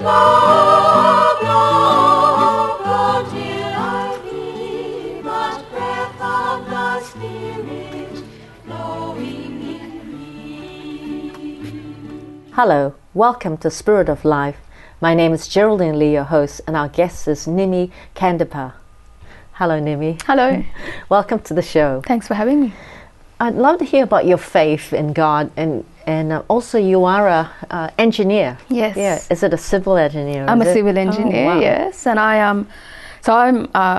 Love, love, until I feel the breath of the Spirit flowing in me. Hello, welcome to Spirit of Life. My name is Geraldine Lee, your host, and our guest is Nimmi Candappa. Hello, Nimmi. Hello. Welcome to the show. Thanks for having me. I'd love to hear about your faith in God, and also you are a engineer. Yes. Yeah. Is it a civil engineer? I'm a civil engineer. Oh, wow. Yes, and I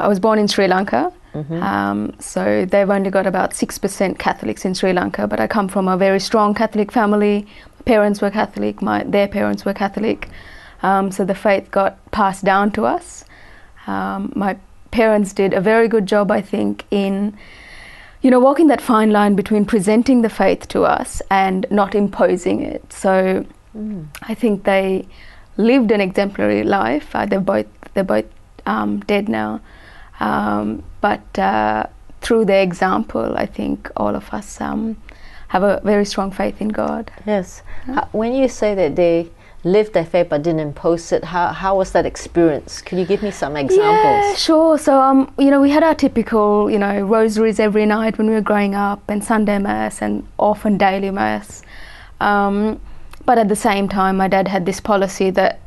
was born in Sri Lanka. Mm-hmm. So they've only got about 6% Catholics in Sri Lanka, but I come from a very strong Catholic family. My parents were Catholic. Their parents were Catholic. So the faith got passed down to us. My parents did a very good job, I think, in walking that fine line between presenting the faith to us and not imposing it. So I think they lived an exemplary life. They're both dead now, but through their example, I think all of us have a very strong faith in God. Yes. When you say that they lived their faith but didn't impose it, how was that experience? Could you give me some examples? Yeah, sure. So we had our typical rosaries every night when we were growing up, and Sunday Mass, and often daily Mass. But at the same time, my dad had this policy that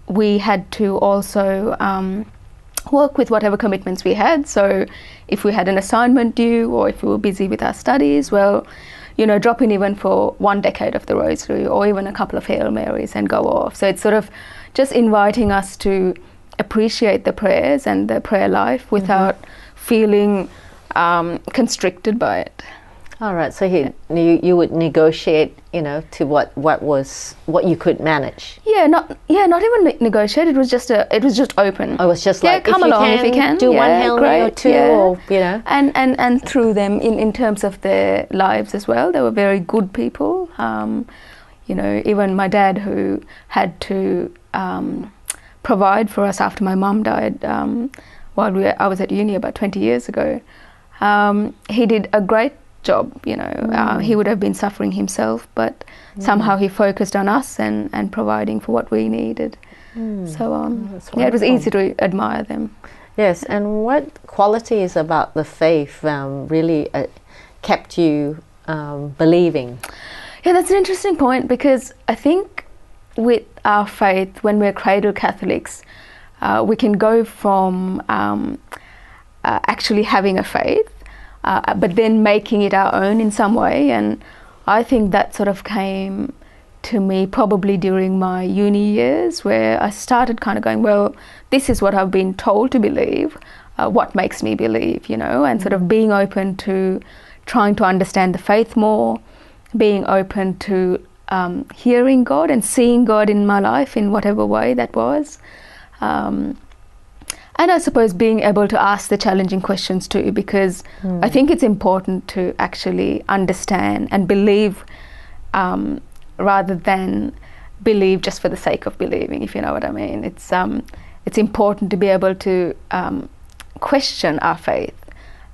we had to also work with whatever commitments we had. So if we had an assignment due, or if we were busy with our studies, well, drop in even for one decade of the rosary, or even a couple of Hail Marys, and go off. So it's sort of just inviting us to appreciate the prayers and the prayer life without feeling constricted by it. All right. So you would negotiate, to what you could manage. Yeah, not even negotiate. It was just open. Oh, it was just like, come along if you can. Do one Hail Mary or two, or And through them, in terms of their lives as well, they were very good people. Even my dad, who had to provide for us after my mum died, while I was at uni about 20 years ago, he did a great job. He would have been suffering himself, but somehow he focused on us and providing for what we needed. So it was easy to admire them. Yes. And what qualities about the faith really kept you believing? Yeah, that's an interesting point, because I think with our faith, when we're cradle Catholics, we can go from actually having a faith, but then making it our own in some way. And I think that sort of came to me probably during my uni years, where I started kind of going, well, this is what I've been told to believe, what makes me believe, and sort of being open to trying to understand the faith more, being open to hearing God and seeing God in my life in whatever way that was. And I suppose being able to ask the challenging questions too, because I think it's important to actually understand and believe, rather than believe just for the sake of believing, if you know what I mean. It's important to be able to question our faith,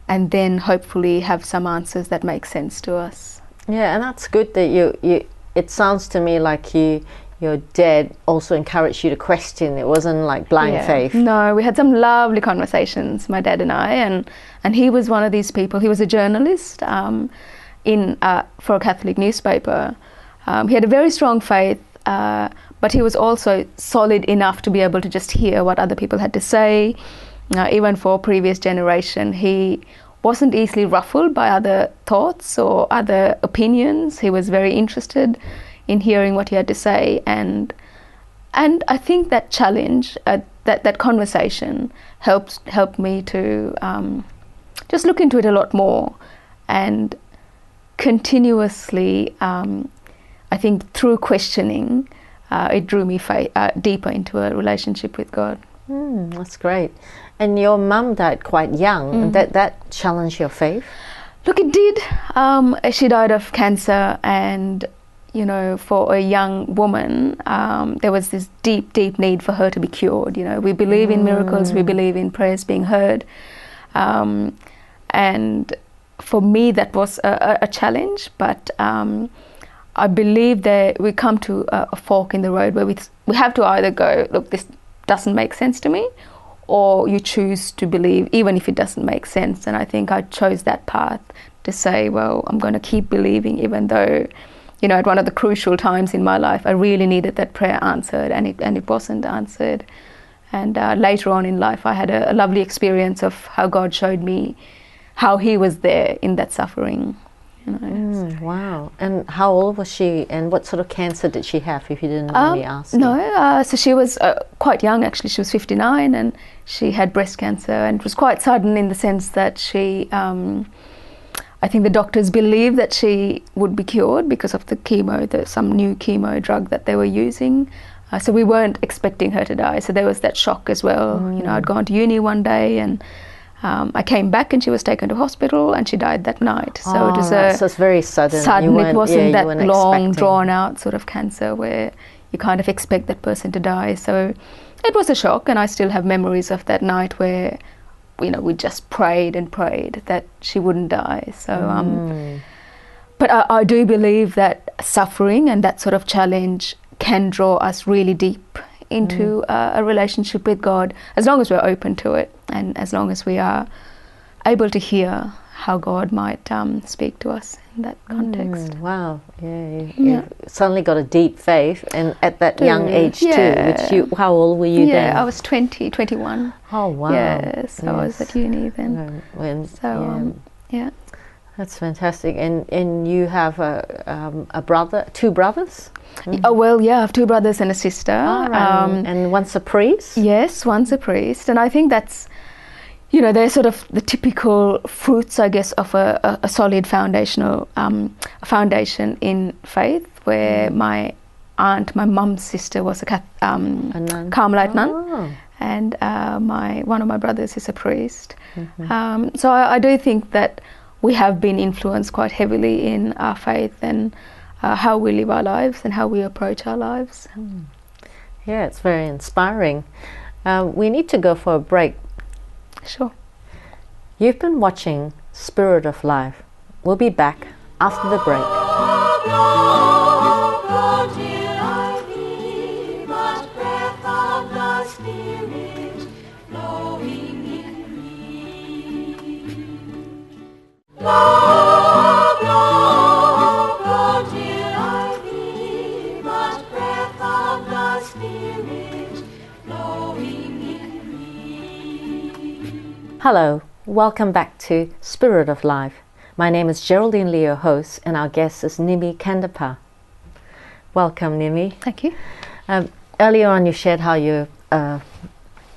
and then hopefully have some answers that make sense to us. Yeah, and that's good that you it sounds to me like your dad also encouraged you to question. It wasn't like blind faith. No, we had some lovely conversations, my dad and I, and he was one of these people. He was a journalist for a Catholic newspaper. He had a very strong faith, but he was also solid enough to be able to just hear what other people had to say. Even for previous generation, he wasn't easily ruffled by other thoughts or other opinions. He was very interested in hearing what he had to say, and I think that challenge, that conversation helped me to just look into it a lot more, and continuously, I think through questioning, it drew me deeper into a relationship with God. That's great. And your mum died quite young, and that challenged your faith? Look, it did. She died of cancer, and for a young woman, there was this deep, deep need for her to be cured. We believe in miracles, we believe in prayers being heard. And for me, that was a challenge, but I believe that we come to a fork in the road where we have to either go, look, this doesn't make sense to me, or you choose to believe even if it doesn't make sense. And I think I chose that path to say, well, I'm going to keep believing, even though, you know, at one of the crucial times in my life, I really needed that prayer answered, and it wasn't answered. And later on in life, I had a lovely experience of how God showed me how He was there in that suffering. You know. Wow. And how old was she, and what sort of cancer did she have, if you didn't mind me asking? No, so she was quite young, actually. She was 59, and she had breast cancer, and it was quite sudden in the sense that she, I think the doctors believed that she would be cured because of the chemo, some new chemo drug that they were using. So we weren't expecting her to die, so there was that shock as well. You know, I'd gone to uni one day, and I came back and she was taken to hospital, and she died that night. So it was so it's very sudden. It wasn't that long, expecting. drawn out sort of cancer where you kind of expect that person to die. So it was a shock, and I still have memories of that night where, you know, we just prayed and prayed that she wouldn't die. So, but I do believe that suffering and that sort of challenge can draw us really deep into a relationship with God, as long as we're open to it, and as long as we are able to hear how God might speak to us in that context. Wow, you suddenly got a deep faith, and at that young age too. Which how old were you then? I was 21. Oh wow. Yes, I was at uni then. That's fantastic. And you have a brother, 2 brothers? Oh, well, yeah, I have 2 brothers and a sister. And one's a priest? Yes, one's a priest. And I think that's, you know, they're sort of the typical fruits, I guess, of a solid foundational foundation in faith, where my aunt, my mum's sister, was a Carmelite nun, and one of my brothers is a priest. So I do think that we have been influenced quite heavily in our faith and how we live our lives and how we approach our lives. Yeah, it's very inspiring. We need to go for a break. Sure. You've been watching Spirit of Life. We'll be back after the break. Hello, welcome back to Spirit of Life. My name is Geraldine Lee, your host, and our guest is Nimmi Candappa. Welcome, Nimmi. Thank you. Earlier on you shared how you're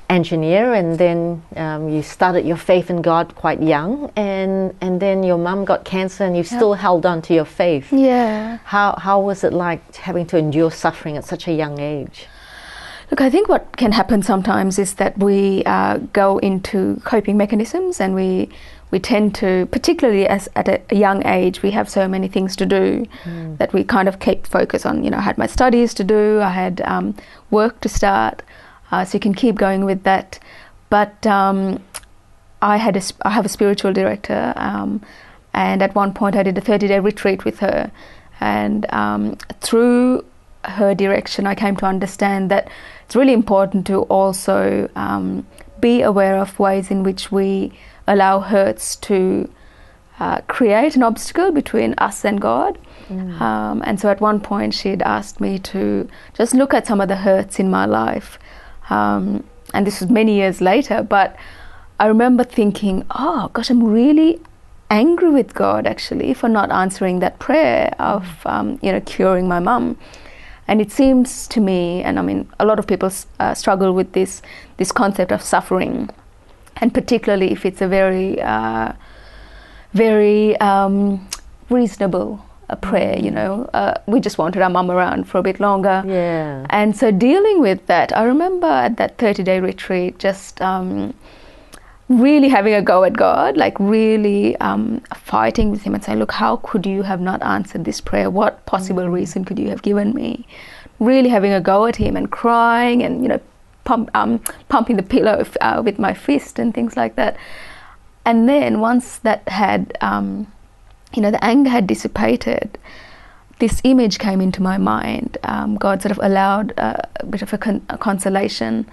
engineer, and then you started your faith in God quite young, and then your mum got cancer, and you still held on to your faith. Yeah. How was it like having to endure suffering at such a young age? Look, I think what can happen sometimes is that we go into coping mechanisms, and we tend to, particularly at a young age, we have so many things to do that we kind of keep focus on. You know, I had my studies to do, I had work to start, so you can keep going with that. But I have a spiritual director, and at one point I did a 30-day retreat with her, and through her direction I came to understand that it's really important to also be aware of ways in which we allow hurts to create an obstacle between us and God. And so at one point she had asked me to just look at some of the hurts in my life, and this was many years later, but I remember thinking, oh gosh, I'm really angry with God actually for not answering that prayer of curing my mum. And it seems to me, and I mean, a lot of people struggle with this concept of suffering, and particularly if it's a very reasonable prayer. You know, we just wanted our mum around for a bit longer. Yeah. And so dealing with that, I remember at that 30-day retreat, just really having a go at God, like really fighting with him and saying, look, how could you have not answered this prayer? What possible reason could you have given me? Really having a go at him and crying and, you know, pumping the pillow with my fist and things like that. And then once that had, the anger had dissipated, this image came into my mind. God sort of allowed a bit of a consolation,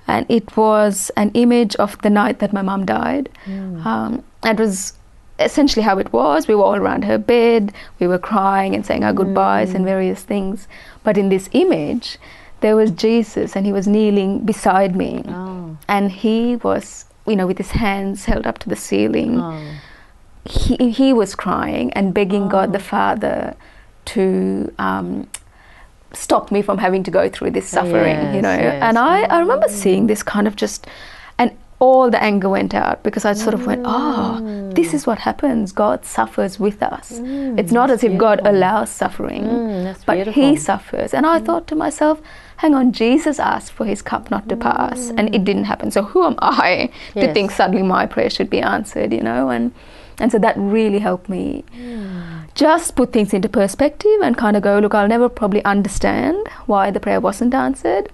and it was an image of the night that my mum died. It was essentially how it was. We were all around her bed, we were crying and saying our goodbyes and various things. But in this image, there was Jesus, and he was kneeling beside me. And he was, with his hands held up to the ceiling. He was crying and begging God the Father to stop me from having to go through this suffering, And I remember seeing this kind of just, and all the anger went out, because I sort of went, this is what happens. God suffers with us. It's not as if God allows suffering, but he suffers. And I thought to myself, hang on, Jesus asked for his cup not to pass, and it didn't happen. So who am I to think suddenly my prayer should be answered, And so that really helped me just put things into perspective and kind of go, look, I'll never probably understand why the prayer wasn't answered,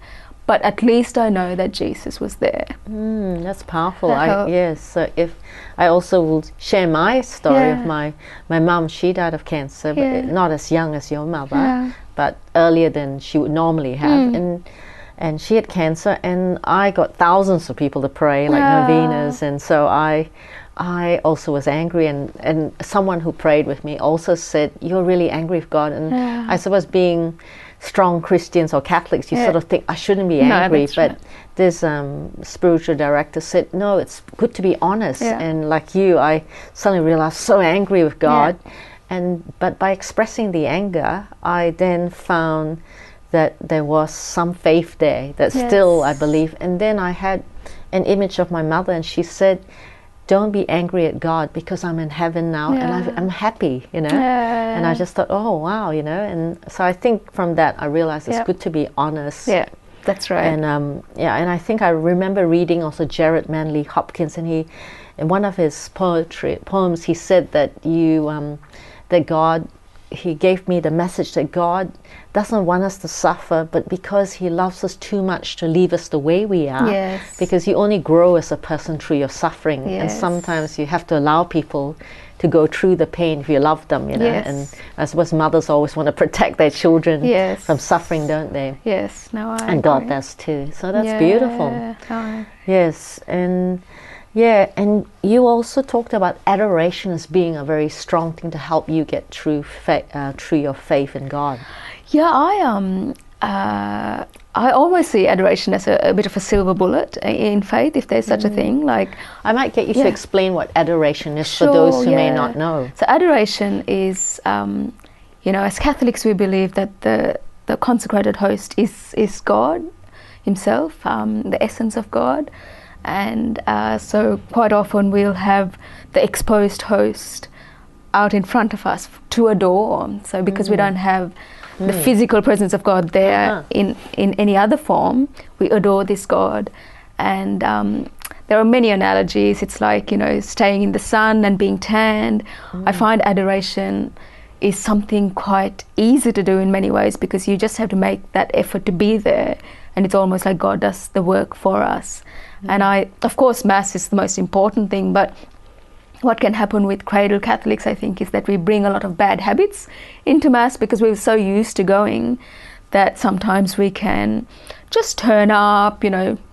but at least I know that Jesus was there. That's powerful. Yes. So if I also will share my story of my mum. She died of cancer, but not as young as your mother, but earlier than she would normally have. And she had cancer, and I got thousands of people to pray, like novenas, and so I also was angry, and someone who prayed with me also said, you're really angry with God. And I suppose being strong Christians or Catholics, you sort of think, I shouldn't be angry. But this spiritual director said, no, it's good to be honest. And like you, I suddenly realized so angry with God. But by expressing the anger, I then found that there was some faith there that still I believe. And then I had an image of my mother, and she said, don't be angry at God, because I'm in heaven now and I'm happy, And I just thought, oh, wow, And so I think from that I realized it's good to be honest. Yeah, that's right. And and I think I remember reading also Jared Manley Hopkins, and he, in one of his poems, he said that that God, he gave me the message that God doesn't want us to suffer, but because he loves us too much to leave us the way we are. Because you only grow as a person through your suffering, and sometimes you have to allow people to go through the pain if you love them, And I suppose mothers always want to protect their children from suffering, don't they? Yes, no, I and agree. God does too. So that's beautiful. Yes, and you also talked about adoration as being a very strong thing to help you get through your faith in God. Yeah, I always see adoration as a bit of a silver bullet in faith, if there's such a thing. Like, I might get you to explain what adoration is for those who may not know. So adoration is, as Catholics we believe that the consecrated host is God himself, the essence of God. And so quite often we'll have the exposed host out in front of us to adore. So because we don't have the physical presence of God there in any other form, we adore this God. And there are many analogies. It's like, staying in the sun and being tanned. I find adoration is something quite easy to do in many ways, because you just have to make that effort to be there, and it's almost like God does the work for us. And of course, Mass is the most important thing, but what can happen with cradle Catholics, I think, is that we bring a lot of bad habits into Mass, because we're so used to going that sometimes we can just turn up,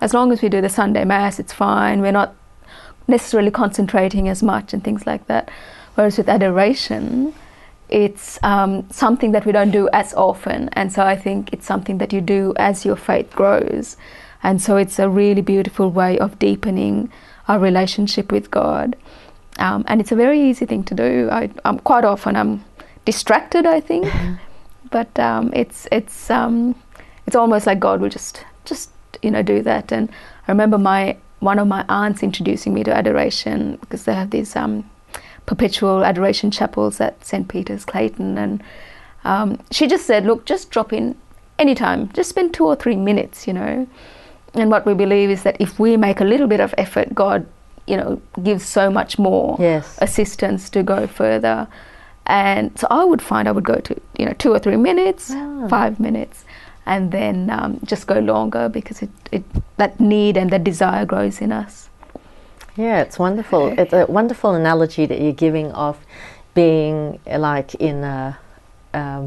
as long as we do the Sunday Mass, it's fine. We're not necessarily concentrating as much and things like that. Whereas with adoration, it's something that we don't do as often. And so I think it's something that you do as your faith grows. And so it's a really beautiful way of deepening our relationship with God. And it's a very easy thing to do. I'm quite often I'm distracted, I think, but it's almost like God will just do that. And I remember one of my aunts introducing me to adoration, because they have these perpetual adoration chapels at St. Peter's, Clayton, and she just said, look, just drop in anytime, just spend 2 or 3 minutes, And what we believe is that if we make a little bit of effort, God gives so much more assistance to go further. And so I would go to 2 or 3 minutes, 5 minutes, and then just go longer, because that need and that desire grows in us. Yeah, it's wonderful. It's a wonderful analogy that you're giving of being like in a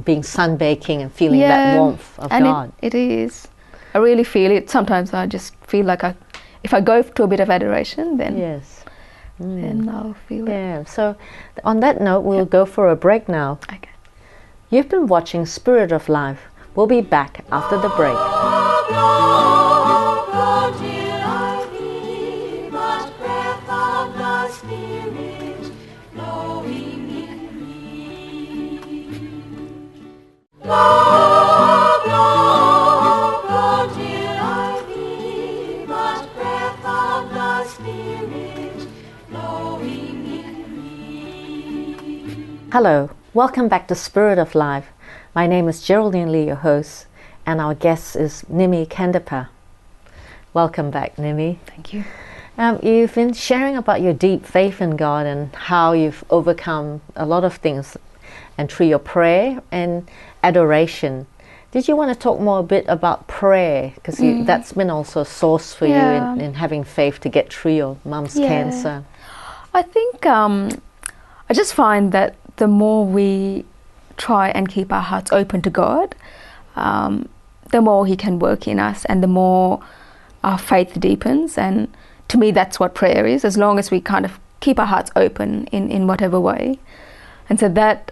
being sunbaking and feeling that warmth of and God. It is. I really feel it. Sometimes I just feel like if I go to a bit of adoration, then Yes. then I'll feel it. Yeah. So on that note, we'll go for a break now. Okay. You've been watching Spirit of Life. We'll be back after the break. Go till I hear much breath of the Spirit flowing in me. Go till I hear much breath of the Spirit flowing in me. Hello. Welcome back to Spirit of Life. My name is Geraldine Lee, your host, and our guest is Nimmi Candappa. Welcome back, Nimmi. Thank you. You've been sharing about your deep faith in God and how you've overcome a lot of things, and through your prayer and adoration. Did you want to talk more a bit about prayer? Because that's been also a source for you in having faith to get through your mum's cancer. I think I just find that the more we try and keep our hearts open to God, the more He can work in us and the more our faith deepens. And to me, that's what prayer is, as long as we kind of keep our hearts open in whatever way. And so that,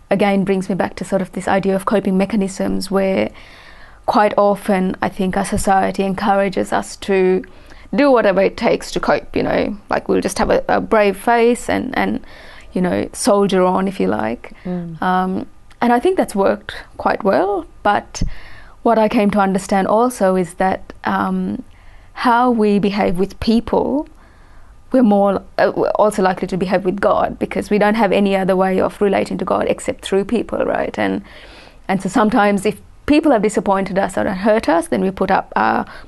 again, brings me back to sort of this idea of coping mechanisms, where quite often I think our society encourages us to do whatever it takes to cope, like we'll just have a brave face and soldier on, if you like. And I think that's worked quite well. But what I came to understand also is that how we behave with people, we're more also likely to behave with God, because we don't have any other way of relating to God except through people, right? And so sometimes if people have disappointed us or hurt us, then we put up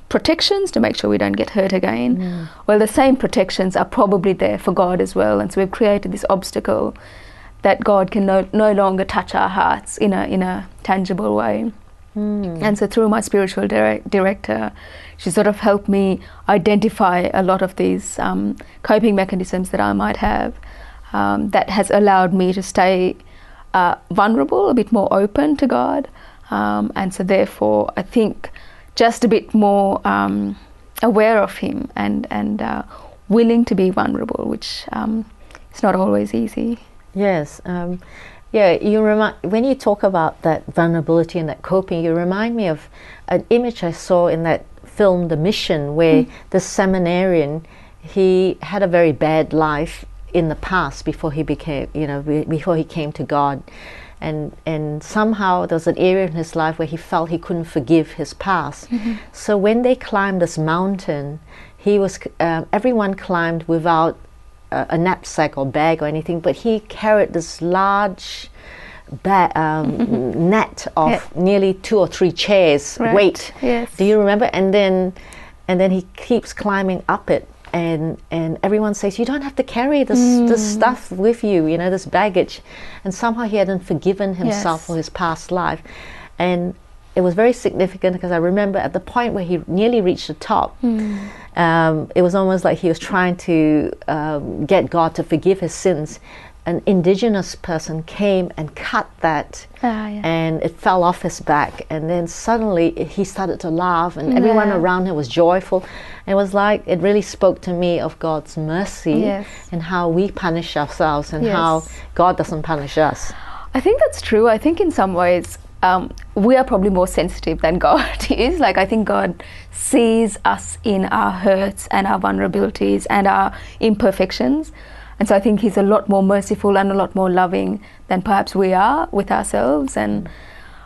protections to make sure we don't get hurt again. Well, the same protections are probably there for God as well, and so we've created this obstacle that God can no longer touch our hearts in a tangible way. And so through my spiritual director, she sort of helped me identify a lot of these coping mechanisms that I might have, that has allowed me to stay vulnerable, a bit more open to God. And so therefore I think just a bit more aware of Him and willing to be vulnerable, which is not always easy. Yes. When you talk about that vulnerability and that coping, you remind me of an image I saw in that film The Mission, where the seminarian, he had a very bad life in the past before he became, before he came to God. And somehow there was an area in his life where he felt he couldn't forgive his past. So when they climbed this mountain, everyone climbed without a knapsack or bag or anything, but he carried this large net of nearly 2 or 3 chairs weight. Yes. Do you remember? And then he keeps climbing up it. And everyone says, you don't have to carry this stuff with you, this baggage. And somehow he hadn't forgiven himself for his past life. And it was very significant, because I remember at the point where he nearly reached the top, it was almost like he was trying to get God to forgive his sins. An indigenous person came and cut that, and it fell off his back, and then suddenly he started to laugh, and everyone around him was joyful. And it was like, it really spoke to me of God's mercy and how we punish ourselves and how God doesn't punish us. I think that's true. I think in some ways we are probably more sensitive than God is. Like, I think God sees us in our hurts and our vulnerabilities and our imperfections. And so I think He's a lot more merciful and a lot more loving than perhaps we are with ourselves. And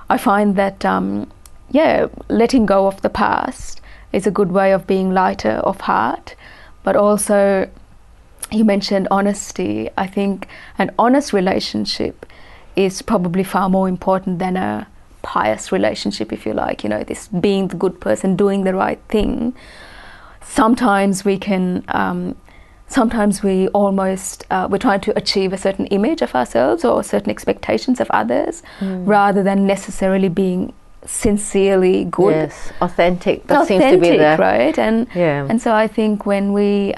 I find that, letting go of the past is a good way of being lighter of heart. But also, you mentioned honesty. I think an honest relationship is probably far more important than a pious relationship, if you like. This being the good person, doing the right thing. Sometimes we can... Sometimes we almost, we're trying to achieve a certain image of ourselves or certain expectations of others, rather than necessarily being sincerely good. Yes, authentic. That seems to be there, right? And so I think when we're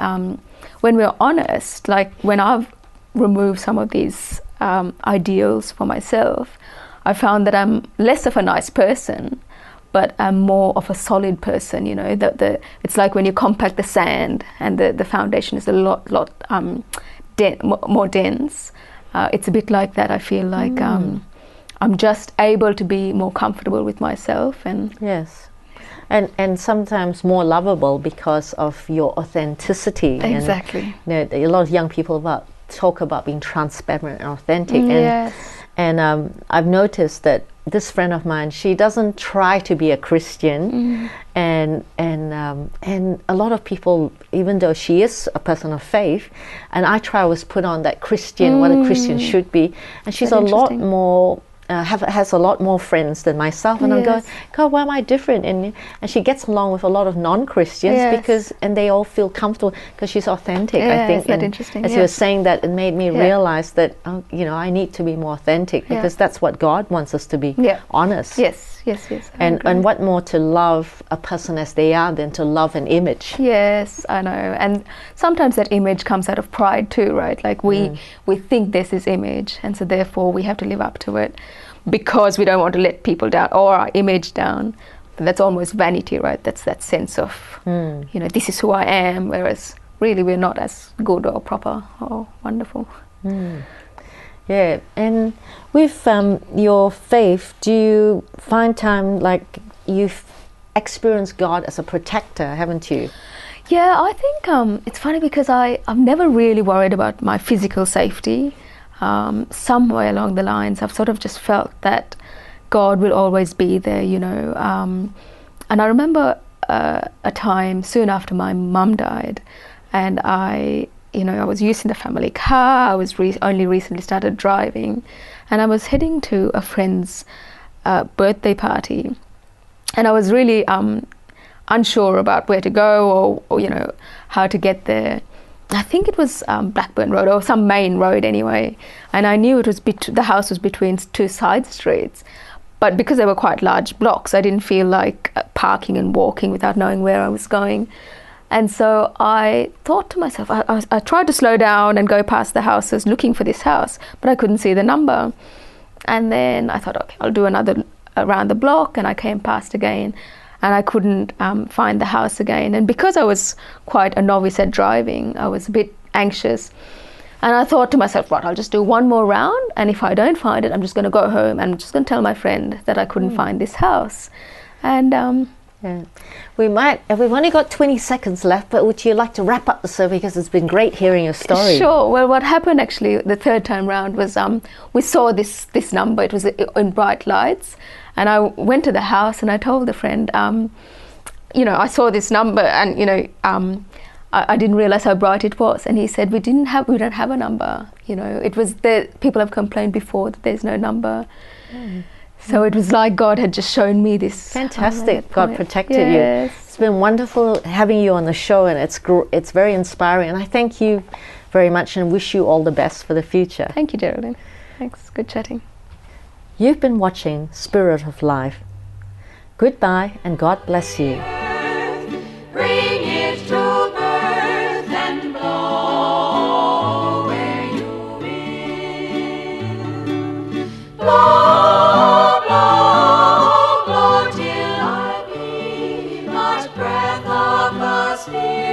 honest, like when I've removed some of these ideals for myself, I found that I'm less of a nice person, but I'm more of a solid person. You know, it's like when you compact the sand and the foundation is a lot more dense. It's a bit like that. I feel like I'm just able to be more comfortable with myself, and yes, and sometimes more lovable because of your authenticity. Exactly. And, a lot of young people talk about being transparent and authentic. Yes. And I've noticed that this friend of mine, she doesn't try to be a Christian, and a lot of people, even though she is a person of faith, and I try always put on that Christian, what a Christian should be, and she's a lot more. Has a lot more friends than myself, and I'm going, God, why am I different? And she gets along with a lot of non-Christians because they all feel comfortable because she's authentic. I think. That's interesting. As you were saying that, it made me realize that I need to be more authentic because that's what God wants us to be. Honest. Yes. And what more to love a person as they are than to love an image? Yes, I know. And sometimes that image comes out of pride too, right? Like we think there's this image, and so therefore we have to live up to it because we don't want to let people down or our image down. But that's almost vanity, right? That's that sense of, this is who I am, whereas really we're not as good or proper or wonderful. Yeah, and with your faith, do you find time, like you've experienced God as a protector, haven't you? Yeah, I think it's funny because I've never really worried about my physical safety. Somewhere along the lines, I've sort of just felt that God will always be there, And I remember a time soon after my mum died, and I was using the family car. I was only recently started driving, and I was heading to a friend's birthday party, and I was really unsure about where to go or how to get there. I think it was Blackburn Road or some main road anyway, and I knew it was the house was between two side streets, but because they were quite large blocks, I didn't feel like parking and walking without knowing where I was going. And so I thought to myself, I tried to slow down and go past the houses looking for this house, but I couldn't see the number. And then I thought, okay, I'll do another around the block, and I came past again, and I couldn't find the house again. And because I was quite a novice at driving, I was a bit anxious. And I thought to myself, right, I'll just do one more round, and if I don't find it, I'm just going to go home and I'm just going to tell my friend that I couldn't find this house. And we've only got 20 seconds left, but would you like to wrap up the survey, because it's been great hearing your story? Sure. Well, what happened actually the third time round was we saw this number. It was in bright lights, and I went to the house and I told the friend, I saw this number, and I didn't realize how bright it was. And he said, we don't have a number. It was people have complained before that there's no number. So it was like God had just shown me this. Fantastic. God protected you. It's been wonderful having you on the show, and it's very inspiring. And I thank you very much and wish you all the best for the future. Thank you, Geraldine. Thanks. Good chatting. You've been watching Spirit of Life. Goodbye, and God bless you. Bring it to birth and blow where you will. Blow, blow, blow till I be but breath of the Spirit.